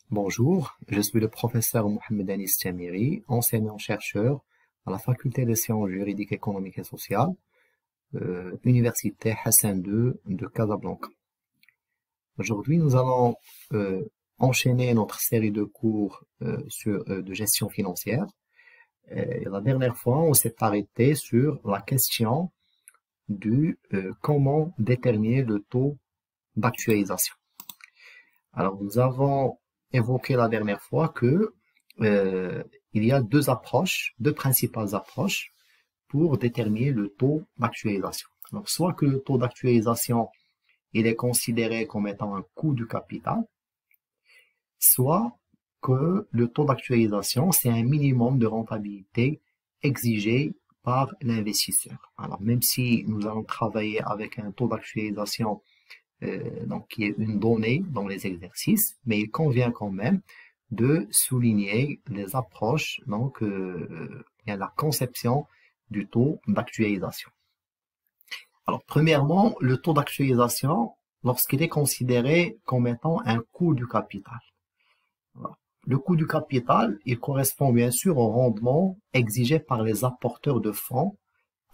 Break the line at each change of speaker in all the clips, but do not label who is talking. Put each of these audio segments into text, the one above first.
Bonjour, je suis le professeur Mohamed Anis Jamiri, enseignant-chercheur à la Faculté des sciences juridiques, économiques et sociales, Université Hassan II de Casablanca. Aujourd'hui, nous allons enchaîner notre série de cours de gestion financière. La dernière fois, on s'est arrêté sur la question du comment déterminer le taux d'actualisation. Alors, nous avons évoqué la dernière fois que il y a deux principales approches pour déterminer le taux d'actualisation. Alors, soit que le taux d'actualisation il est considéré comme étant un coût du capital, soit que le taux d'actualisation c'est un minimum de rentabilité exigé par l'investisseur. Alors, même si nous allons travailler avec un taux d'actualisation donc qui est une donnée dans les exercices, mais il convient quand même de souligner les approches, donc la conception du taux d'actualisation. Alors, premièrement, le taux d'actualisation, lorsqu'il est considéré comme étant un coût du capital. Voilà. Le coût du capital, il correspond bien sûr au rendement exigé par les apporteurs de fonds,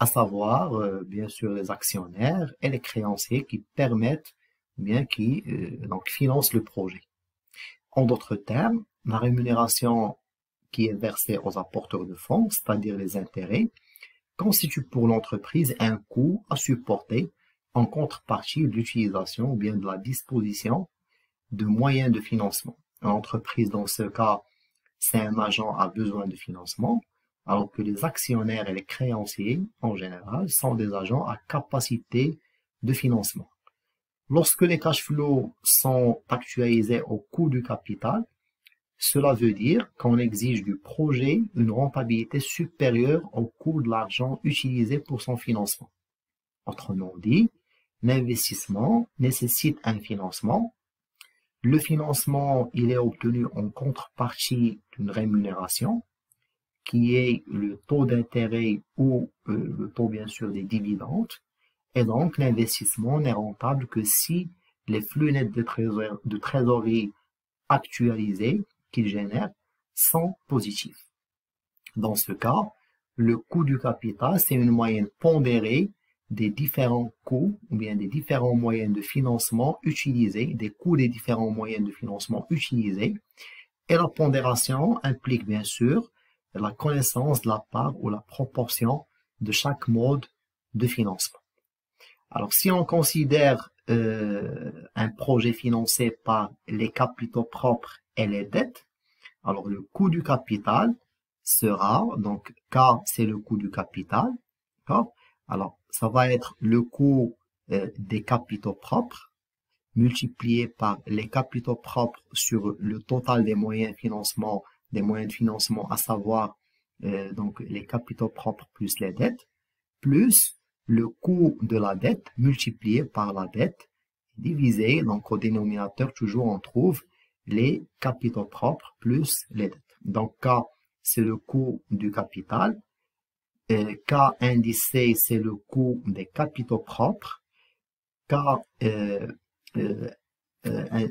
à savoir, bien sûr, les actionnaires et les créanciers qui permettent, qui donc financent le projet. En d'autres termes, la rémunération qui est versée aux apporteurs de fonds, c'est-à-dire les intérêts, constitue pour l'entreprise un coût à supporter en contrepartie de l'utilisation ou bien de la disposition de moyens de financement. L'entreprise, dans ce cas, c'est un agent à besoin de financement, alors que les actionnaires et les créanciers, en général, sont des agents à capacité de financement. Lorsque les cash flows sont actualisés au coût du capital, cela veut dire qu'on exige du projet une rentabilité supérieure au coût de l'argent utilisé pour son financement. Autrement dit, l'investissement nécessite un financement. Le financement, il est obtenu en contrepartie d'une rémunération, qui est le taux d'intérêt ou le taux bien sûr des dividendes. Et donc, l'investissement n'est rentable que si les flux nets de trésorerie actualisés qu'il génère sont positifs. Dans ce cas, le coût du capital, c'est une moyenne pondérée des différents coûts ou bien des différents moyens de financement utilisés, des coûts des différents moyens de financement utilisés. Et la pondération implique bien sûr la connaissance de la part ou la proportion de chaque mode de financement. Alors, si on considère un projet financé par les capitaux propres et les dettes, alors le coût du capital sera, donc K c'est le coût du capital, d'accord? Alors, ça va être le coût des capitaux propres multiplié par les capitaux propres sur le total des moyens de financement, à savoir donc les capitaux propres plus les dettes, plus le coût de la dette multiplié par la dette divisé, donc au dénominateur toujours on trouve les capitaux propres plus les dettes. Donc K c'est le coût du capital, K indicé c'est le coût des capitaux propres, K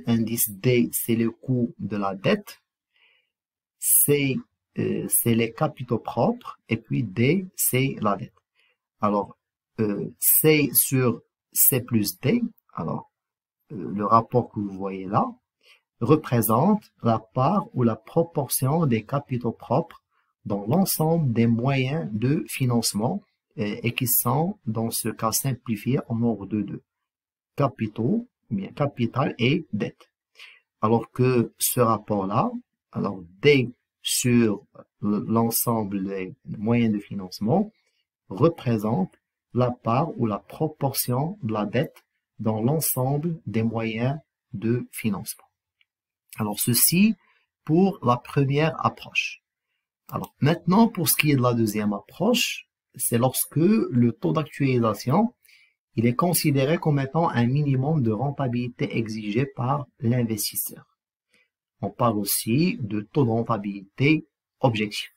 indice D c'est le coût de la dette, C c'est les capitaux propres et puis D c'est la dette. Alors C sur C plus D, alors le rapport que vous voyez là, représente la part ou la proportion des capitaux propres dans l'ensemble des moyens de financement et qui sont, dans ce cas simplifié, en ordre de 2. Capitaux, ou bien capital et dette. Alors que ce rapport-là, alors D sur l'ensemble des moyens de financement, représente la part ou la proportion de la dette dans l'ensemble des moyens de financement. Alors ceci pour la première approche. Alors maintenant pour ce qui est de la deuxième approche, c'est lorsque le taux d'actualisation il est considéré comme étant un minimum de rentabilité exigé par l'investisseur. On parle aussi de taux de rentabilité objectif.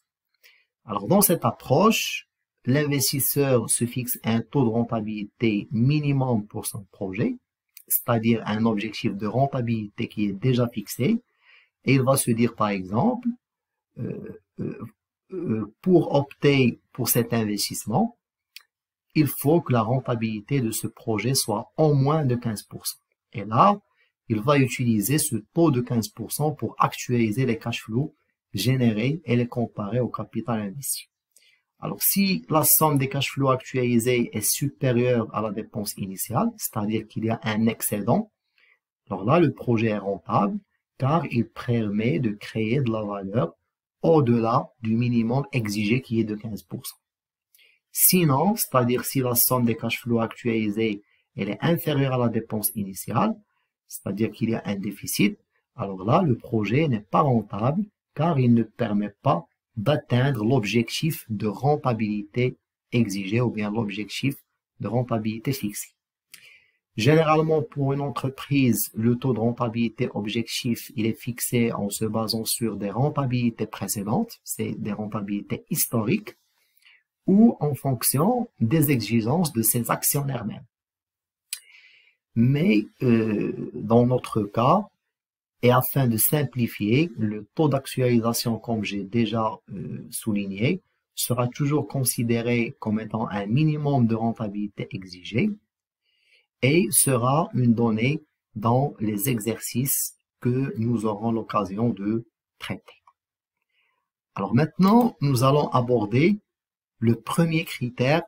Alors dans cette approche, l'investisseur se fixe un taux de rentabilité minimum pour son projet, c'est-à-dire un objectif de rentabilité qui est déjà fixé, Et il va se dire, par exemple, pour opter pour cet investissement, il faut que la rentabilité de ce projet soit en moins de 15%. Et là, il va utiliser ce taux de 15% pour actualiser les cash flows générés et les comparer au capital investi. Alors, si la somme des cash flows actualisés est supérieure à la dépense initiale, c'est-à-dire qu'il y a un excédent, alors là, le projet est rentable car il permet de créer de la valeur au-delà du minimum exigé qui est de 15%. Sinon, c'est-à-dire si la somme des cash flows actualisés elle est inférieure à la dépense initiale, c'est-à-dire qu'il y a un déficit, alors là, le projet n'est pas rentable car il ne permet pas d'atteindre l'objectif de rentabilité exigé ou bien l'objectif de rentabilité fixé. Généralement, pour une entreprise, le taux de rentabilité objectif, il est fixé en se basant sur des rentabilités précédentes, c'est des rentabilités historiques, ou en fonction des exigences de ses actionnaires mêmes. Mais dans notre cas, et afin de simplifier, le taux d'actualisation, comme j'ai déjà souligné, sera toujours considéré comme étant un minimum de rentabilité exigé et sera une donnée dans les exercices que nous aurons l'occasion de traiter. Alors maintenant, nous allons aborder le premier critère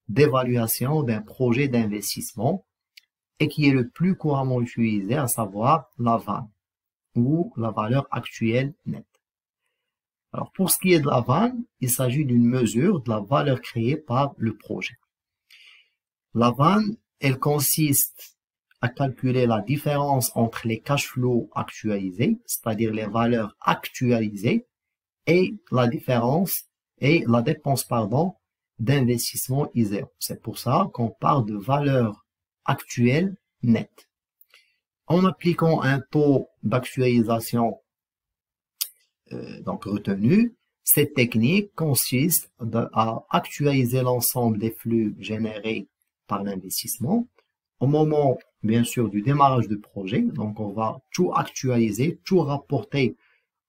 d'évaluation d'un projet d'investissement et qui est le plus couramment utilisé, à savoir la VAN, ou la valeur actuelle nette. Alors, pour ce qui est de la VAN, il s'agit d'une mesure de la valeur créée par le projet. La VAN, elle consiste à calculer la différence entre les cash flows actualisés, c'est-à-dire les valeurs actualisées, et la différence et la dépense, d'investissement I0. C'est pour ça qu'on parle de valeur actuelle nette. En appliquant un taux d'actualisation donc retenu, cette technique consiste à actualiser l'ensemble des flux générés par l'investissement au moment, bien sûr, du démarrage du projet. Donc, on va tout actualiser, tout rapporter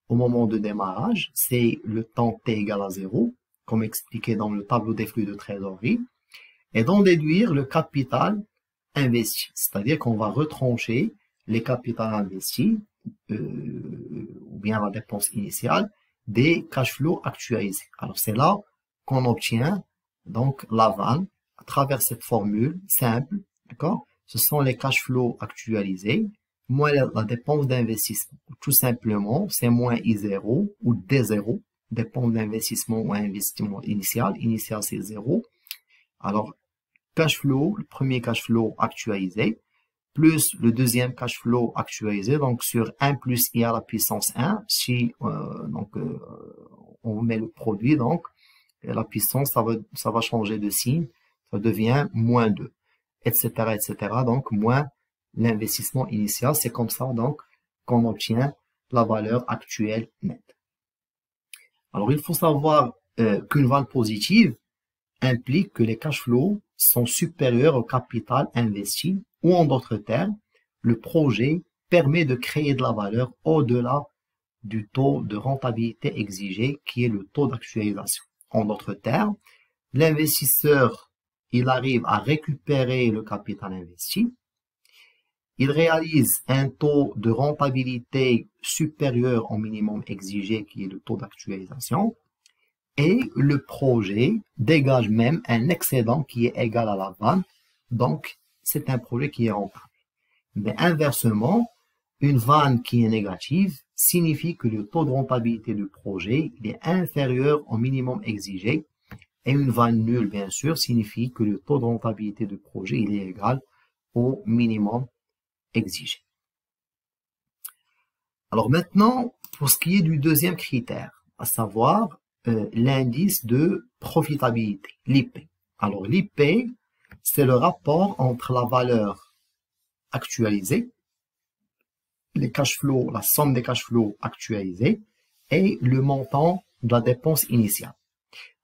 au moment de démarrage. C'est le temps t égale à 0, comme expliqué dans le tableau des flux de trésorerie, et d'en déduire le capital investi. C'est-à-dire qu'on va retrancher les capitaux investis, ou bien la dépense initiale, des cash flows actualisés. Alors, c'est là qu'on obtient donc la VAN à travers cette formule simple, d'accord? Ce sont les cash flows actualisés moins la dépense d'investissement. Tout simplement, c'est moins I0 ou D0, dépense d'investissement ou investissement initial. Initial, c'est 0. Alors, cash flow, le premier cash flow actualisé, plus le deuxième cash flow actualisé, donc sur 1 plus I à la puissance 1, si on met le produit, donc la puissance, ça va changer de signe, ça devient moins 2, etc., etc., donc moins l'investissement initial, c'est comme ça donc qu'on obtient la valeur actuelle nette. Alors, il faut savoir qu'une valeur positive implique que les cash flows sont supérieurs au capital investi, ou en d'autres termes, le projet permet de créer de la valeur au-delà du taux de rentabilité exigé qui est le taux d'actualisation. En d'autres termes, l'investisseur, il arrive à récupérer le capital investi, il réalise un taux de rentabilité supérieur au minimum exigé qui est le taux d'actualisation, et le projet dégage même un excédent qui est égal à la VAN, donc c'est un projet qui est rentable. Mais inversement, une VAN qui est négative signifie que le taux de rentabilité du projet il est inférieur au minimum exigé, et une VAN nulle, bien sûr, signifie que le taux de rentabilité du projet il est égal au minimum exigé. Alors maintenant, pour ce qui est du deuxième critère, à savoir l'indice de profitabilité, l'IP. Alors l'IP, c'est le rapport entre la valeur actualisée, les cash flows, la somme des cash flows actualisés et le montant de la dépense initiale.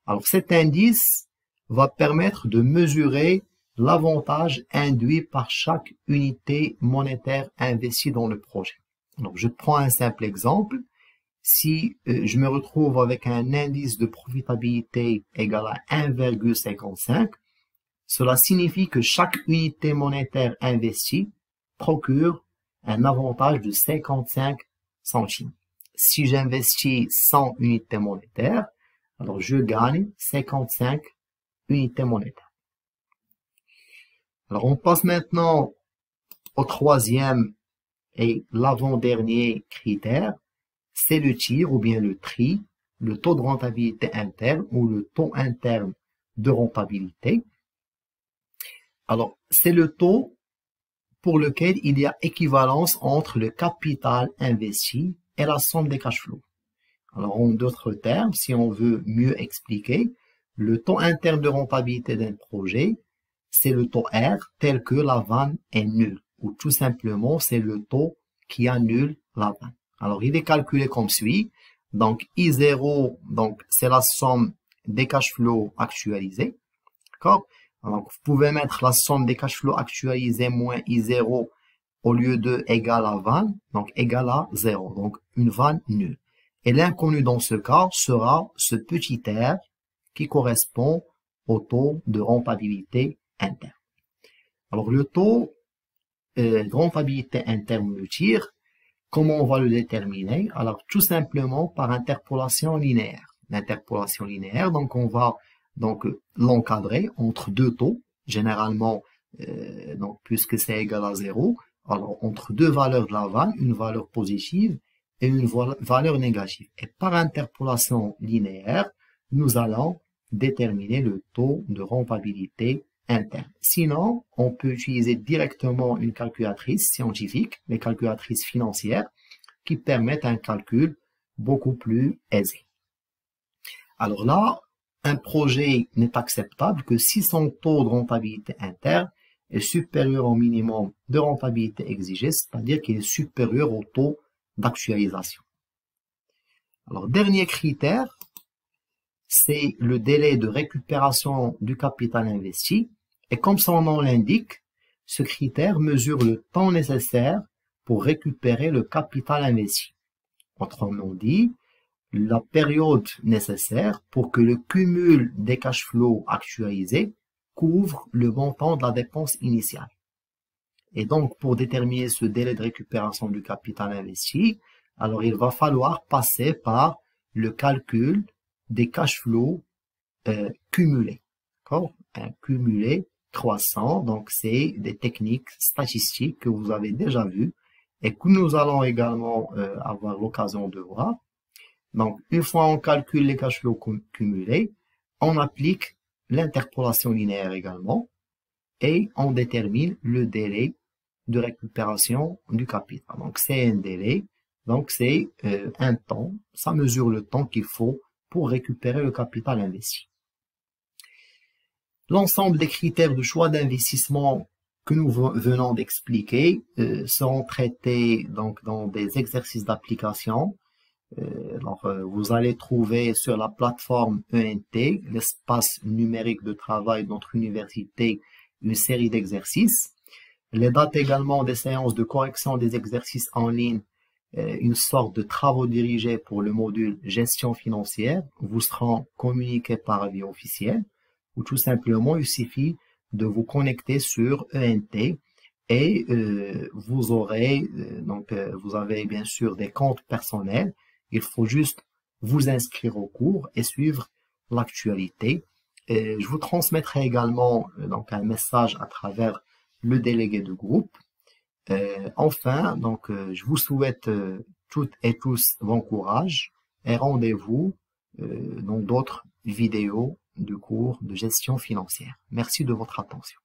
Alors cet indice va permettre de mesurer l'avantage induit par chaque unité monétaire investie dans le projet. Alors, je prends un simple exemple. Si je me retrouve avec un indice de profitabilité égal à 1,55, cela signifie que chaque unité monétaire investie procure un avantage de 55 centimes. Si j'investis 100 unités monétaires, alors je gagne 55 unités monétaires. Alors on passe maintenant au troisième et l'avant-dernier critère, c'est le tir ou bien le tri, le taux de rentabilité interne ou le taux interne de rentabilité. Alors, c'est le taux pour lequel il y a équivalence entre le capital investi et la somme des cash flows. Alors, en d'autres termes, si on veut mieux expliquer, le taux interne de rentabilité d'un projet, c'est le taux R tel que la vanne est nulle, ou tout simplement, c'est le taux qui annule la vanne. Alors, il est calculé comme suit. Donc, I0, donc, c'est la somme des cash flows actualisés. D'accord? Donc, vous pouvez mettre la somme des cash flows actualisés moins I0 au lieu de égal à vanne, donc égal à 0. Donc, une vanne nulle. Et l'inconnu dans ce cas sera ce petit R qui correspond au taux de rentabilité interne. Alors, le taux de rentabilité interne du tir, comment on va le déterminer? Alors, tout simplement par interpolation linéaire. L'interpolation linéaire, donc on va l'encadrer entre deux taux, généralement, donc puisque c'est égal à 0, alors entre deux valeurs de la vanne, une valeur positive et une valeur négative. Et par interpolation linéaire, nous allons déterminer le taux de rentabilité interne. Sinon, on peut utiliser directement une calculatrice scientifique, les calculatrices financières, qui permettent un calcul beaucoup plus aisé. Alors là, un projet n'est acceptable que si son taux de rentabilité interne est supérieur au minimum de rentabilité exigé, c'est-à-dire qu'il est supérieur au taux d'actualisation. Alors, dernier critère, c'est le délai de récupération du capital investi. Et comme son nom l'indique, ce critère mesure le temps nécessaire pour récupérer le capital investi. Autrement dit, la période nécessaire pour que le cumul des cash flows actualisés couvre le montant de la dépense initiale. Et donc, pour déterminer ce délai de récupération du capital investi, alors il va falloir passer par le calcul des cash flows cumulés. D'accord? Un cumulé croissant, donc c'est des techniques statistiques que vous avez déjà vues et que nous allons également avoir l'occasion de voir. Donc, une fois on calcule les cash flows cumulés, on applique l'interpolation linéaire également et on détermine le délai de récupération du capital. Donc, c'est un délai, donc c'est un temps, ça mesure le temps qu'il faut pour récupérer le capital investi. L'ensemble des critères de choix d'investissement que nous venons d'expliquer seront traités donc dans des exercices d'application. Vous allez trouver sur la plateforme ENT, l'espace numérique de travail de notre université, une série d'exercices. Les dates également des séances de correction des exercices en ligne, une sorte de travaux dirigés pour le module gestion financière, vous seront communiqués par via officielle, ou tout simplement il suffit de vous connecter sur ENT et vous aurez vous avez bien sûr des comptes personnels. Il faut juste vous inscrire au cours et suivre l'actualité. Je vous transmettrai également un message à travers le délégué de groupe. Enfin, je vous souhaite toutes et tous bon courage et rendez-vous dans d'autres vidéos du cours de gestion financière. Merci de votre attention.